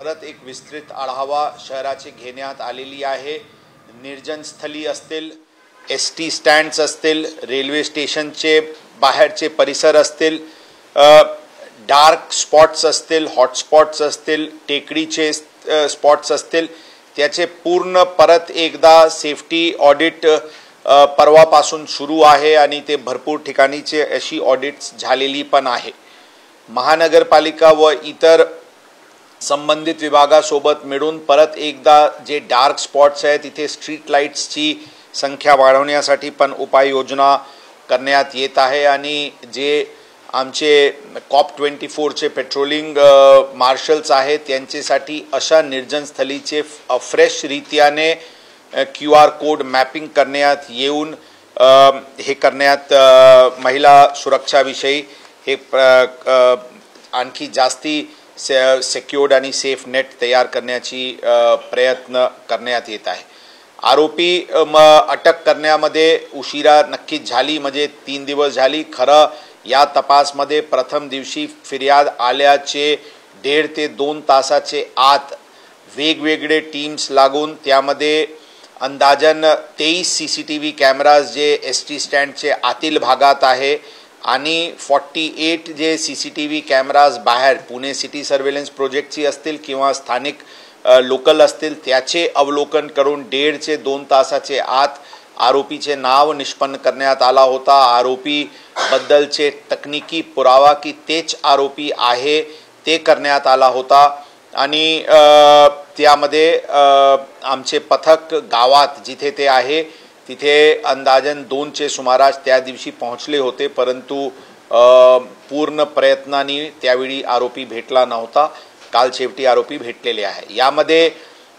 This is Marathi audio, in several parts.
परत एक विस्तृत आढावा शहराची घेण्यात आलेली आहे। निर्जन स्थली असतील, एसटी स्टँड्स असतील, रेल्वे स्टेशनचे बाहेरचे परिसर असतील, डार्क स्पॉट्स असतील, हॉटस्पॉट्स असतील, टेकडीचे स्पॉट्स असतील, त्याचे पूर्ण परत एकदा सेफ्टी ऑडिट परवापासून सुरू आहे आणि ते भरपूर ठिकाणीचे अशी ऑडिट्स झालेली पण आहे। महानगरपालिका व इतर संबंधित विभागासोबत मिळून परत एकदा जे डार्क स्पॉट्स आहेत तिथे स्ट्रीट लाईट्सची संख्या वाढवण्यासाठी पण उपाययोजना करण्यात येत आहे आणि जे आमचे COP24 चे पेट्रोलिंग मार्शल्स आहेत त्यांच्यासाठी अशा निर्जन स्थलीचे फ्रेश रीत्याने QR कोड मॅपिंग करण्यात येऊन हे करण्यात महिला सुरक्षाविषयी हे आणखी जास्ती सिक्युर्ड आणि सेफ नेट तयार करण्याची प्रयत्न करण्यात येत आहे। आरोपी अटक करण्यामध्ये उशिरा नक्कीच झाली, म्हणजे 3 दिवस झाली। खरं या तपासमध्ये प्रथम दिवशी फिर्याद आल्याचे 1.5 ते 2 तासाचे आत वेगवेगळे टीम्स लागून त्यामध्ये अंदाजन 23 CCTV कॅमेराज जे ST स्टँडचे आतील भागात आहे आणि 48 जे CCTV कॅमेराज बाहेर पुणे सिटी सर्व्हेलन्स प्रोजेक्टची असतील किंवा स्थानिक लोकल असतील त्याचे अवलोकन करून 1.5 ते 2 तासाचे आत आरोपीचे नाव निष्पन्न करण्यात आला होता। आरोपी बद्दलचे तकनिकी पुरावा की तेच आरोपी आहे ते करण्यात आला होता आणि त्यामध्ये आमचे पथक गावात जिथे ते आहे तिथे अंदाजन 2चे सुमारास त्या दिवशी पोहोचले होते, परंतु पूर्ण प्रयत्नांनी त्यावेळी आरोपी भेटला नव्हता। काल शेवटी आरोपी भेटलेले आहे। यामध्ये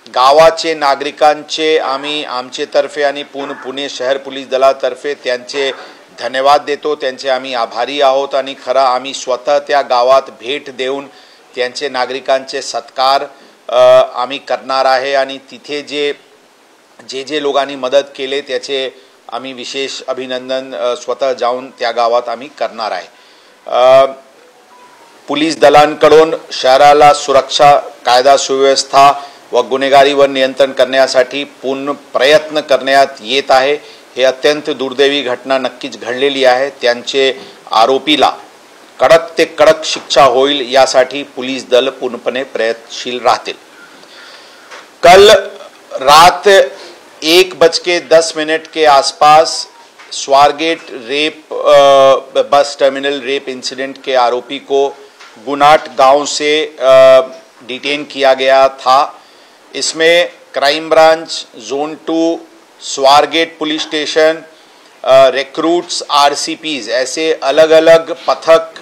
गावाचे नागरिकांचे आम्ही आमचेतर्फे आणि पुणे शहर पोलीस दलातर्फे त्यांचे धन्यवाद देतो, त्यांचे आम्ही आभारी आहोत आणि खरं आम्ही स्वतः त्या गावात भेट देऊन त्यांचे नागरिकांचे सत्कार आम्ही करणार आहे आणि तिथे जे लोकांनी मदत केले त्याचे आम्ही विशेष अभिनंदन स्वतः जाऊन त्या गावात आम्ही करणार आहे। पोलीस दलांकडून शहराला सुरक्षा, कायदा सुव्यवस्था व गुन्हेगारीवर नियंत्रण करण्यासाठी पूर्ण प्रयत्न करण्यात येत आहे। हे अत्यंत दुर्दैवी घटना नक्कीच घडलेली आहे। त्यांचे आरोपीला कडक ते कडक शिक्षा होईल यासाठी पोलीस दल पूर्णपणे प्रयत्नशील राहतील। कल रात 1:10 के आसपास Swargate rape bus terminal rape incident के आरोपी को गुनाट गांव से डिटेन किया गया था। इसमें crime branch, Joan 2, Swargate police station, recruits, RCPs ऐसे अलग अलग पथक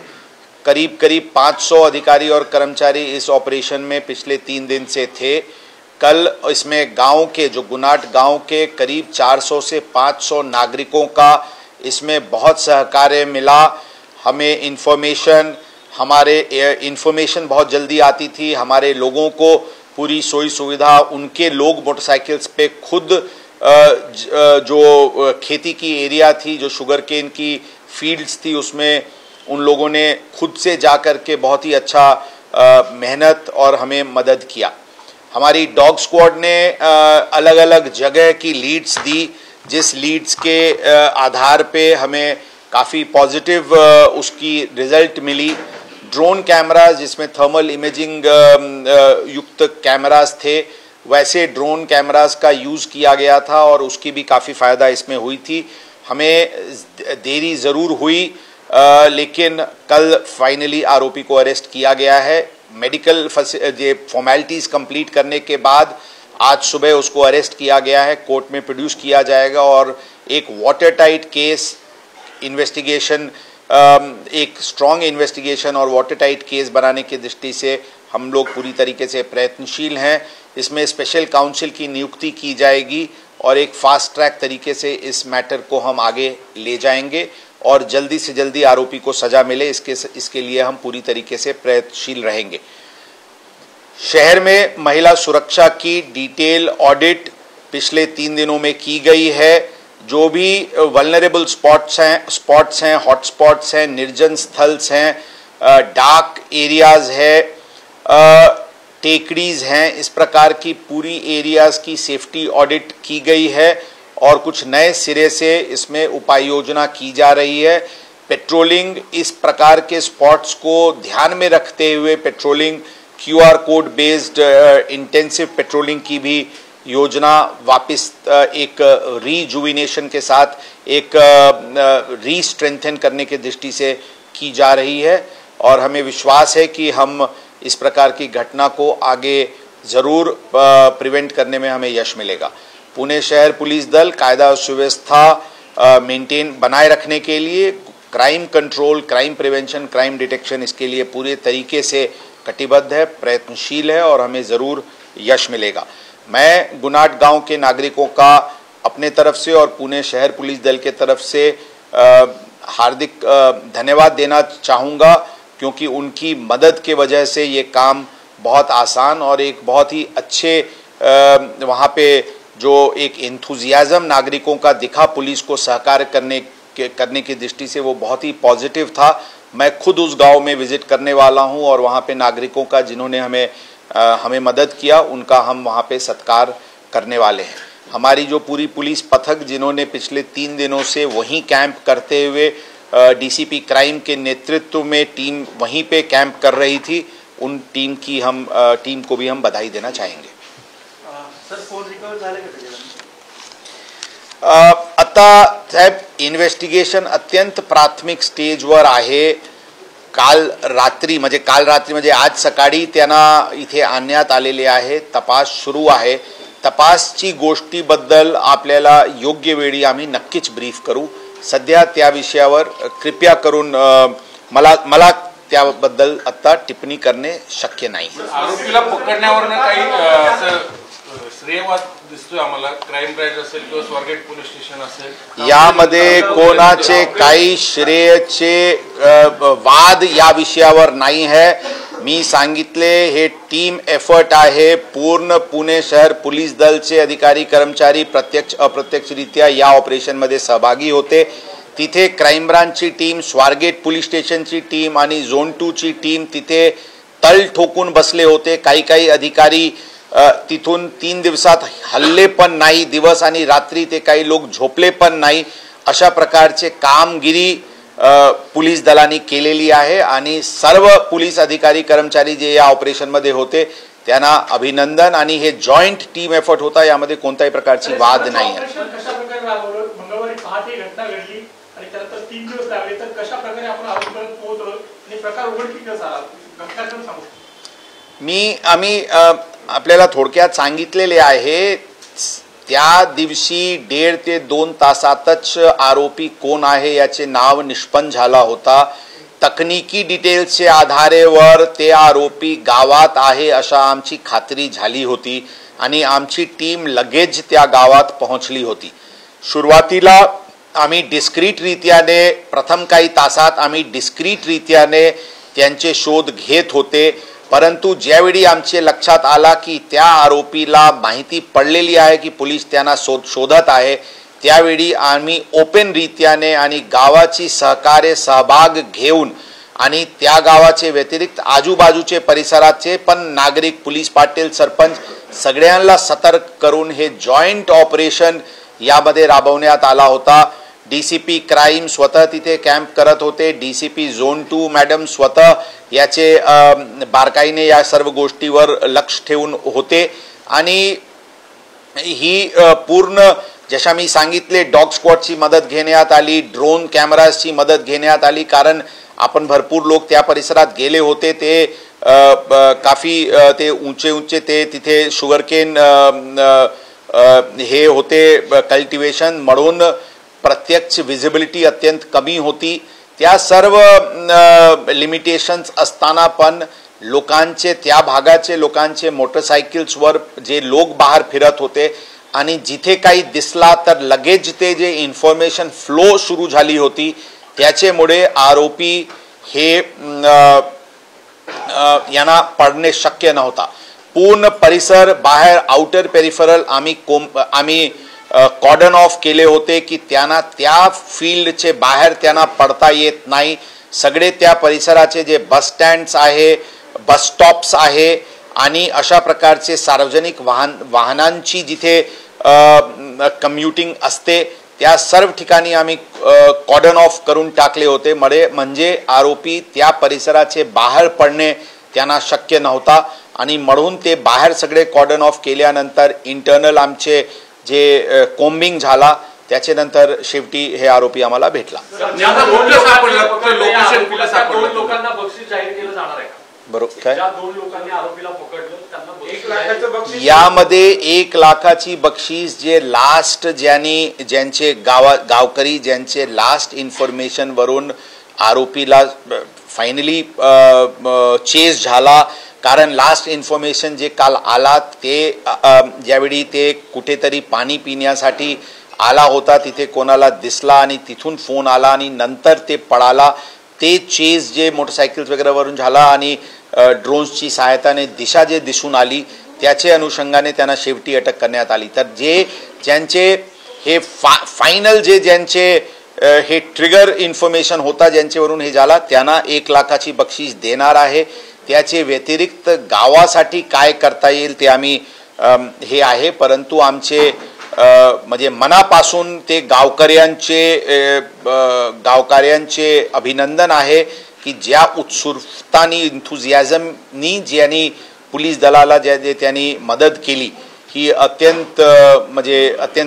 करीब 500 अधिकारी और कर्मचारी इस ऑपरेशन में पिछले 3 दिन से थे। कल इसमें गांव के जो गुनाट गांव के करीब 400 से 500 नागरिकों का इसमें बहुत सहकार्य मिला। हमें इन्फॉर्मेशन बहुत जल्दी आती थी। हमारे लोगों को पूरी सुविधा, उनके लोग मोटरसाइकिल्स पे खुद जो खेती की एरिया थी, जो शुगर केन की फील्ड्स थी, उसमें उन लोगों ने खुद से जा कर के बहुत ही अच्छा मेहनत और हमें मदद किया। हमारी डॉग स्क्वाड ने अलग अलग जगह की लीड्स दी, जिस लीड्स के आधार पे हमें काफ़ी पॉजिटिव उसकी रिजल्ट मिली। ड्रोन कैमरास जिसमें थर्मल इमेजिंग युक्त कैमरास थे, वैसे ड्रोन कैमरास का यूज़ किया गया था और उसकी भी काफ़ी फ़ायदा इसमें हुई थी। हमें देरी ज़रूर हुई लेकिन कल फाइनली आरोपी को अरेस्ट किया गया है। मेडिकल फॉर्मेलिटीज़ कंप्लीट करने के बाद आज सुबह उसको अरेस्ट किया गया है, कोर्ट में प्रोड्यूस किया जाएगा और एक वाटर टाइट केस इन्वेस्टिगेशन, एक स्ट्रॉन्ग इन्वेस्टिगेशन और वाटर टाइट केस बनाने की दृष्टि से हम लोग पूरी तरीके से प्रयत्नशील हैं। इसमें स्पेशल काउंसिल की नियुक्ति की जाएगी और एक फास्ट ट्रैक तरीके से इस मैटर को हम आगे ले जाएंगे और जल्दी से जल्दी आरोपी को सजा मिले, इसके लिए हम पूरी तरीके से प्रयत्नशील रहेंगे। शहर में महिला सुरक्षा की डिटेल ऑडिट पिछले 3 दिनों में की गई है। जो भी वल्नरेबल स्पॉट्स हैं, हॉटस्पॉट्स हैं, निर्जन स्थल्स हैं, डार्क एरियाज है, टेकड़ीज हैं, इस प्रकार की पूरी एरियाज की सेफ्टी ऑडिट की गई है और कुछ नए सिरे से इसमें उपाय योजना की जा रही है। पेट्रोलिंग, इस प्रकार के स्पॉट्स को ध्यान में रखते हुए patrolling, QR code based intensive patrolling की भी योजना वापस एक रीजुविनेशन के साथ एक रीस्ट्रेंथन करने के दृष्टि से की जा रही है और हमें विश्वास है कि हम इस प्रकार की घटना को आगे जरूर प्रिवेंट करने में हमें यश मिलेगा। पुणे शहर पुलिस दल कायदा और सुव्यवस्था मेंटेन बनाए रखने के लिए crime control, crime prevention, crime detection, इसके लिए पूरे तरीके से कटिबद्ध है, प्रयत्नशील है और हमें जरूर यश मिलेगा। मैं गुनाट गांव के नागरिकों का अपने तरफ से और पुणे शहर पुलिस दल के तरफ से हार्दिक धन्यवाद देना चाहूँगा, क्योंकि उनकी मदद के वजह से ये काम बहुत आसान और एक बहुत ही अच्छे वहाँ पे जो एक एंथुजियाज्म नागरिकों का दिखा पुलिस को सहकार करने की दृष्टि से, वो बहुत ही पॉजिटिव था। मैं खुद उस गांव में विजिट करने वाला हूं और वहाँ पे नागरिकों का जिन्होंने हमें मदद किया उनका हम वहाँ पे सत्कार करने वाले हैं। हमारी जो पूरी पुलिस पथक जिन्होंने पिछले 3 दिनों से वहीं कैंप करते हुए DCP क्राइम के नेतृत्व में टीम वहीं पे कैंप कर रही थी, उन टीम को भी हम बधाई देना चाहेंगे। सर, फोन रिकवर झाले का? आता साहेब, इन्व्हेस्टिगेशन अत्यंत प्राथमिक स्टेजवर आहे। काल रात्री म्हणजे आज सकाळी त्यांना इथे आणण्यात आलेले आहे। तपास सुरू आहे। तपासची गोष्टीबद्दल आपल्याला योग्य वेळी आम्ही नक्कीच ब्रीफ करू। सध्या त्या विषयावर कृपया करून मला त्याबद्दल आता टिप्पणी करणे शक्य नाही। आरोपीला पकडण्यावर काही श्रेयवाद दिसतोय आम्हाला, क्राइम ब्रांच असेल किंवा स्वारगेट पोलीस स्टेशन असेल, यामध्ये कोणाचे काही श्रेयचे वाद या विषयावर नाही है। मी सांगितले हे टीम एफर्ट आहे। पूर्ण पुणे शहर पोलीस दलचे अधिकारी कर्मचारी प्रत्यक्ष अप्रत्यक्षरित्या या ऑपरेशन मध्ये सहभागी होते। तिथे crime ब्रांचची team, Swargate police स्टेशनची team आणि झोन 2 ची टीम तिथे तळ ठोकून बसले होते। काही अधिकारी तिथून 3 दिवसात हल्ले पण नाही, दिवस आणि रात्री ते काही लोक झोपले पण नाही, अशा प्रकारचे कामगिरी पोलीस दलाने केलेली आहे आणि सर्व पोलीस अधिकारी कर्मचारी जे या ऑपरेशन मध्ये होते त्यांना अभिनंदन। आणि हे जॉइंट टीम एफर्ट होता, यामध्ये कोणत्याही प्रकारची वाद नाही आहे। कशा प्रकारे राबवलं? मंगळवारी पहाटे घटना घडली आणि त्यानंतर 3 दिवस लागले, तर कशा प्रकारे आपण आरोपीपर्यंत पोहोचलो आणि प्रकार उघडकीस कसा आला? घटनाक्रम सांगू। आम्ही आपल्याला थोडक्यात सांगितलेले आहे। त्या दिवशी 1.5 ते 2 तासातच आरोपी कोण आहे याचे नाव निष्पन्न झाला होता। तकनीकी डिटेल्सचे आधारेवर ते आरोपी गावात आहे अशा आमची खात्री झाली होती आणि आमची टीम लगेच त्या गावात पोहोचली होती। सुरुवातीला आम्ही डिस्क्रीट रीत्याने प्रथम काही तासात आम्ही डिस्क्रीट रीत्याने त्यांचे शोध घेत होते, परंतु ज्यावेळी आमचे लक्षात आला की त्या आरोपीला माहिती पडलेली आहे की पोलीस त्यांना शोधत आहे, त्यावेळी आम्ही ओपन रीत्याने आणि गावाची सहभाग घेऊन आणि त्या गावाचे व्यतिरिक्त आजूबाजूचे परिसराचे पण नागरिक, पोलीस पाटील, सरपंच सगळ्यांना सतर्क करून हे जॉइंट ऑपरेशन यामध्ये राबवण्यात आला होता। DCP क्राइम स्वतः तिथे कॅम्प करत होते। DCP झोन 2 मॅडम स्वतः याचे बारकाईने या सर्व गोष्टीवर लक्ष ठेवून होते आणि ही पूर्ण जशा मी सांगितले डॉग स्क्वॉडची मदत घेण्यात आली, ड्रोन कॅमेराची मदत घेण्यात आली, कारण आपण भरपूर लोक त्या परिसरात गेले होते। ते काफी ते उंचे ते तिथे शुगरकेन हे होते कल्टिवेशन, म्हणून प्रत्यक्ष विजिबिलिटी अत्यंत कमी होती। त्या सर्व लिमिटेशन्स असताना पण लोकांचे, त्या भागाचे लोकांचे मोटरसायकल्सवर जे लोक बाहेर फिरत होते आणि जिथे काही दिसला तर लगेच ते जे इन्फॉर्मेशन फ्लो सुरू झाली होती, त्याच्यामुळे आरोपी हे यांना पडणे शक्य नव्हता। पूर्ण परिसर बाहेर आउटर पेरिफरल आम्ही कॉर्डन ऑफ केले होते की त्यांना त्या फील्डचे बाहेर त्यांना पडता येत नाही। सगळे त्या परिसराचे जे बस स्टँड्स आहे, बस स्टॉप्स आहे आणि अशा प्रकारचे सार्वजनिक वाहनांची जिथे कम्युटिंग असते त्या सर्व ठिकाणी आम्ही कॉर्डन ऑफ करून टाकले होते. म्हणजे आरोपी त्या परिसराचे बाहेर पडणे त्यांना शक्य नव्हता आणि म्हणून ते बाहेर सगळे कॉर्डन ऑफ केल्यानंतर इंटरनल आमचे जे कोम्बिंग झाला त्याच्यानंतर शेवटी हे आरोपी आम्हाला भेटला. लोकांना बक्षीस जाहीर केलं जाणार आहे बरोबर काय? ज्या 2 लोकांनी आरोपीला पकडलं त्यांना 1 लाखाचं बक्षीस. यामध्ये 1 लाखाची बक्षीस जे लास्ट ज्यांचे गावकरी ज्यांचे लास्ट इन्फॉर्मेशन वरून आरोपीला फायनली चेस झाला. कारण लास्ट इन्फॉर्मेशन जे काल आला ते ज्यावेळी ते कुठेतरी पाणी पिण्यासाठी आला होता तिथे कोणाला दिसला आणि तिथून फोन आला आणि नंतर ते पळाला. ते चेस जे मोटरसायकल्स वगैरे वरून झाला आणि ड्रोन्सची सहायताने दिशा जे दिसून आली त्याचे अनुषंगाने त्यांना शेवटी अटक करण्यात आली. तर ज्यांचे हे फायनल ज्यांचे हे ट्रिगर इन्फॉर्मेशन होता ज्यांच्यावरून हे झाला त्यांना 1 लाखाची बक्षीस देणार आहे. त्याचे व्यतिरिक्त गावासाठी काय करता येईल ते आम्ही हे आहे. परंतु आमचे म्हणजे मनापासून ते गावकऱ्यांचे अभिनंदन आहे की ज्या उत्सुकतानी इन्थुझियाझमनी ज्यांनी पोलीस दलाला त्यांनी मदत केली ही अत्यंत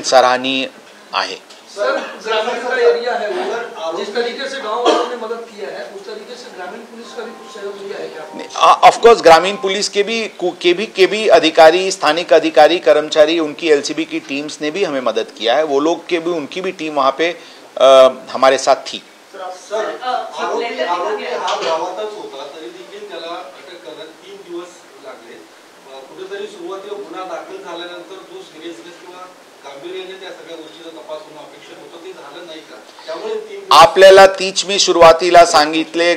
सराहनीय आहे. सर, ग्रामीण का एरिया है उधर, जिस तरीके से गांव वालों ने मदद किया है उस तरीके से ग्रामीण पुलिस का भी कुछ सहयोग दिया है क्या? ऑफ कोर्स ग्रामीण पुलिस के भी अधिकारी, स्थानिक अधिकारी, कर्मचारी, उनकी एलसीबी की टीम्स ने भी हमें मदद किया है. वो लोग के भी उनकी भी टीम वहाँ पे हमारे साथ थी. आरोपी हा गावातच होता तरी देखील त्याला अटक करण्यात 3 दिवस लागले. कुठेतरी सुरुवातीला गुन्हा दाखल झाल्यानंतर जो सिरियसनेस किंवा गांभीर्याने त्या सगळ्या गोष्टीचा तपास होणं अपेक्षित होतं ते झालं नाही का? त्यामुळे आपल्याला तीच मी सुरुवातीला सांगितले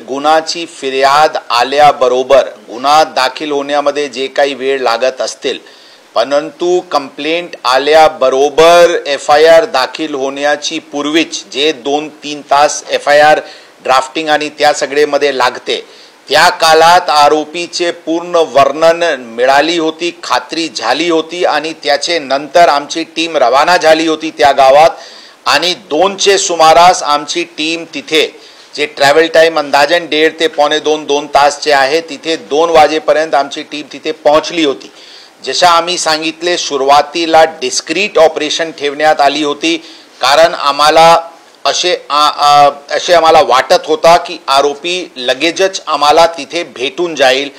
गुन्हाची फिर्याद आल्याबरोबर गुन्हा दाखल होण्यामध्ये जे काही वेळ लागत असतील परंतु कंप्लेंट आल्याबरोबर FIR दाखल होण्याची पूर्वीच जे 2-3 तास FIR ड्राफ्टिंग आणि त्या सगळेमध्ये लागते त्या काळात आरोपीचे पूर्ण वर्णन मिळाली होती, खात्री झाली होती आणि त्याचे नंतर आमची टीम रवाना झाली होती त्या गावात आणि 2चे सुमारास आमची टीम तिथे जे ट्रॅव्हल टाइम अंदाजन 1.5 ते 2.5 तासचे आहे तिथे 2 वाजेपर्यंत आमची टीम तिथे पोहोचली होती. जशा आम्ही सांगितले सुरुवातीला डिस्क्रीट ऑपरेशन ठेवण्यात आली होती कारण आम्हाला असे आम्हाला वाटत होता की आरोपी लगेचच आम्हाला तिथे भेटून जाईल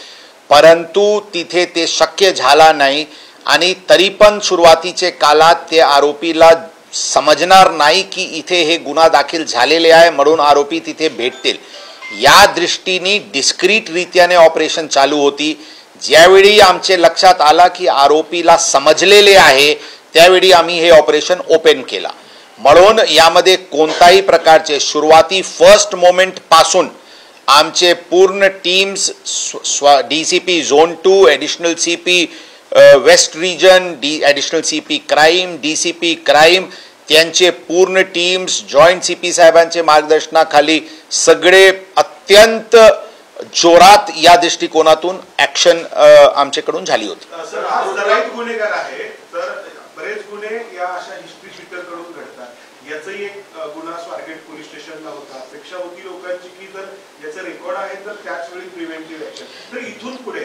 परंतु तिथे ते शक्य झाला नाही आणि तरी पण सुरुवातीचे काळात ते आरोपीला समजणार नाही की इथे हे गुन्हा दाखल झालेले आहे म्हणून आरोपी तिथे भेटतील. या दृष्टीने डिस्क्रीट रीत्याने ऑपरेशन चालू होती. ज्यावेळी आमचे लक्षात आला की आरोपीला समजलेले आहे त्यावेळी आम्ही हे ऑपरेशन ओपन केला. म्हणून यामध्ये कोणताही प्रकारचे सुरुवाती फर्स्ट मोमेंट पासून आमचे पूर्ण teams DCP zone 2, additional CP west region, additional CP crime, DCP crime त्यांचे पूर्ण टीम्स जॉईंट CP साहेबांचे मार्गदर्शनाखाली सगळे अत्यंत जोरात या दृष्टिकोनातून ॲक्शन आमच्याकडून झाली होती. गुन्हेगार आहे तर बरेच गुन्हे या अशा हिस्ट्री शीटरकडून घडतात. याचाही एक गुन्हा स्वारगेट पोलीस स्टेशनला होता. अपेक्षा होती लोकांची की जर याचं रेकॉर्ड आहे तर त्याच वेळी प्रिव्हेंटिव्ह ऍक्शन. तर इथून पुढे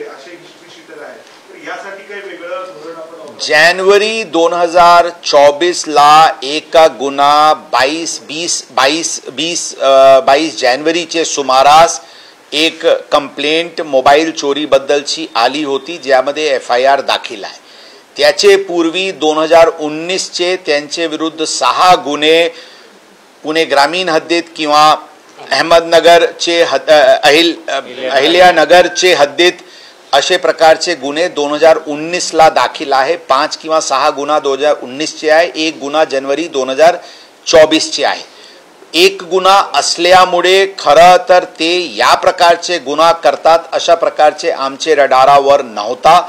असे हिस्ट्री शीटर आहेत तर यासाठी काही वेगळं धोरण आपण जानेवारी 2024 ला एक गुन्हा 22 जानेवारीचे सुमारास एक कंप्लेंट मोबाईल चोरी बद्दलची आली होती ज्यामध्ये FIR दाखल आहे. त्याचे पूर्वी 2019चे त्यांचे विरुद्ध 6 गुन्हे पुणे ग्रामीण हद्दीत किंवा अहमदनगरचे अहिल्यानगरचे हद्दीत असे प्रकारचे गुन्हे 2019 ला दाखल आहे. 5 किंवा 6 गुन्हा 2019चे आहे, 1 गुन्हा जानेवारी 2024चे आहे. एक गुन्हा असल्यामुळे खरं तर ते या प्रकारचे गुन्हा करतात अशा प्रकारचे आमचे रडारावर नव्हता.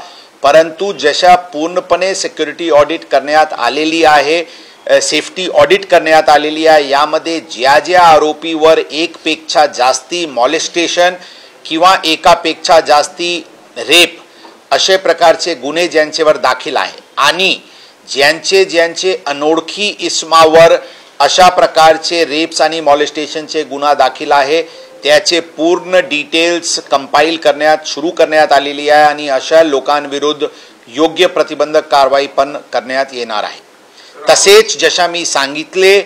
परंतु जशा पूर्णपणे सिक्युरिटी ऑडिट करण्यात आलेली आहे, सेफ्टी ऑडिट करण्यात आलेली आहे, यामध्ये ज्या आरोपीवर 1 पेक्षा जास्ती मॉलेस्टेशन किंवा एकापेक्षा जास्ती रेप अशा प्रकारचे गुन्हे ज्यांच्यावर दाखल आहे आणि ज्यांचे अनोळखी इसमावर अशा प्रकारचे रेप्स आणि मॉलेस्टेशनचे गुन्हा दाखल आहे त्याचे पूर्ण डिटेल्स कंपाइल सुरू करण्यात आलेली आहे आणि अशा लोकांविरुद्ध योग्य प्रतिबंधक कारवाई पण करण्यात येणार आहे. तसेच जशा मी सांगितले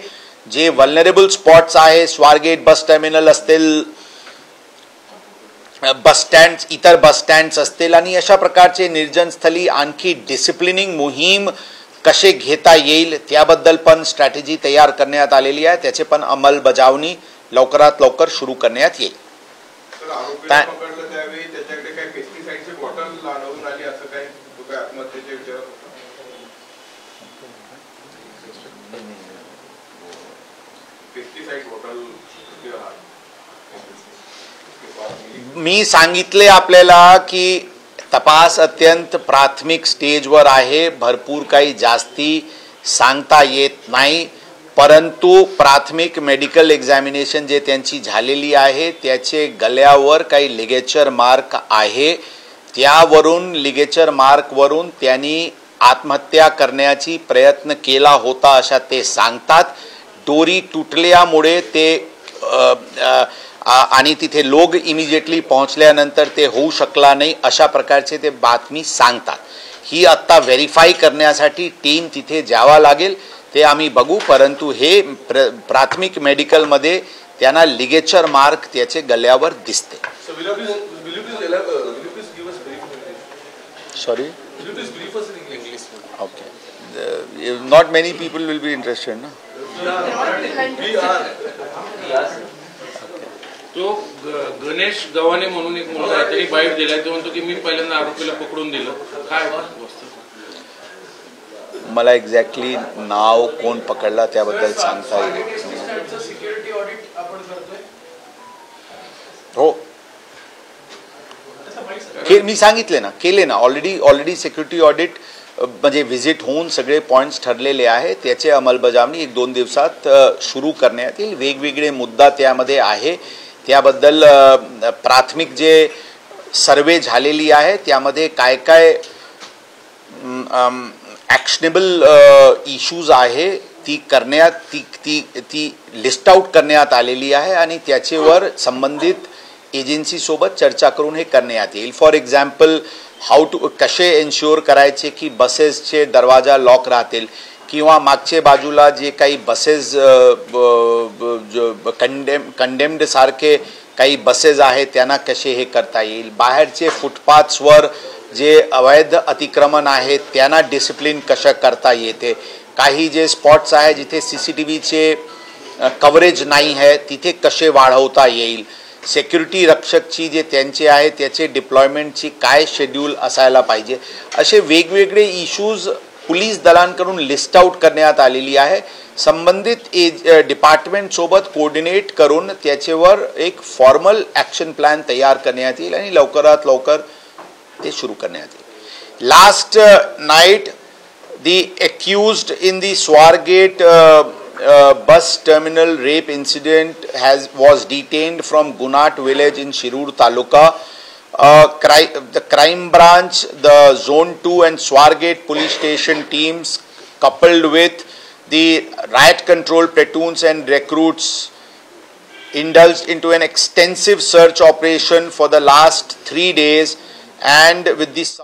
जे वल्नरेबल स्पॉट्स आहे स्वारगेट बस टर्मिनल असतील इतर बस स्टँड्स असतील आणि अशा प्रकारचे निर्जनस्थळी आणखी डिसिप्लिनिंग मोहीम कसे घेता येईल त्याबद्दल पण स्ट्रॅटेजी तयार करण्यात आलेली आहे. त्याचे पण अंमलबजावणी लवकरात लवकर सुरू करण्यात येईल. मी सांगितले आपल्याला की तपास अत्यंत प्राथमिक स्टेजवर आहे, भरपूर काही जास्ती सांगता येत नाही, परंतु प्राथमिक मेडिकल एक्झामिनेशन जे त्यांची झालेली आहे त्याचे गळ्यावर काही लिगेचर मार्क आहे, त्यावरून लिगेचर मार्कवरून त्यांनी आत्महत्या करण्याची प्रयत्न केला होता अशा ते सांगतात. दोरी तुटल्यामुळे ते आणि तिथे लोक इमिजिएटली पोहोचल्यानंतर ते होऊ शकला नाही अशा प्रकारचे ते बातमी सांगतात. ही आता व्हेरीफाय करण्यासाठी टीम तिथे जावा लागेल, ते आम्ही बघू, परंतु हे प्राथमिक मेडिकलमध्ये त्यांना लिगेचर मार्क त्याचे गळ्यावर दिसते. Sorry, okay, not many people will be interested ना. तो गणेश गव्हाणे म्हणून एक मुलगा आहे, त्यांनी बाईट दिलाय, तो म्हणतो की मी पहिल्यांदा आरोपीला पकडून दिलं. काय वस्तू? मला एक्झॅक्टली नाव कोण पकडला त्याबद्दल सांगता येईल. सिक्युरिटी ऑडिट आपण करतोय. हो, मी सांगितले ना, केले ना, ऑलरेडी सिक्युरिटी ऑडिट म्हणजे व्हिजिट होऊन सगळे पॉइंट्स ठरलेले आहे. त्याचे अंमलबजावणी 1-2 दिवसात सुरू करण्यात येईल. वेगवेगळे मुद्दा त्यामध्ये आहे, त्याबद्दल प्राथमिक जे सर्वे झालेली आहे त्यामध्ये काय काय ॲक्शनेबल इश्यूज आहे ती लिस्ट आउट करण्यात आलेली आहे आणि त्याच्यावर संबंधित एजन्सीसोबत चर्चा करून हे करण्यात येईल. फॉर एक्झाम्पल कसे एन्श्योर करायचे की बसेसचे दरवाजा लॉक राहतील किंवा मागच्या बाजूला जे काही बसेस कंडेम्ड सारखे काही बसेस आहेत त्यांना कसे हे करता येईल. बाहेरचे फुटपाथ्सवर जे अवैध अतिक्रमण आहे त्यांना डिसिप्लिन कसं करता येते. काही जे स्पॉट्स आहे जिथे CCTVचे कव्हरेज नाही आहे तिथे कसे वाढवता येईल. सिक्युरिटी रक्षकची जे त्यांचे आहे त्याचे डिप्लॉयमेंटची काय शेड्यूल असायला पाहिजे. असे वेगवेगळे इश्यूज पोलीस दलांकडून लिस्ट आउट करण्यात आलेली आहे. संबंधित डिपार्टमेंटसोबत कोऑर्डिनेट करून त्याच्यावर एक फॉर्मल ॲक्शन प्लॅन तयार करण्यात येईल आणि लवकरात लवकर ते सुरू करण्यात येईल. Last night the accused in the Swargate bus terminal rape incident was detained from Gunat village in Shirur Taluka. The crime branch, the Zone 2 and Swargate police station teams coupled with the riot control platoons and recruits indulged into an extensive search operation for the last 3 days and with this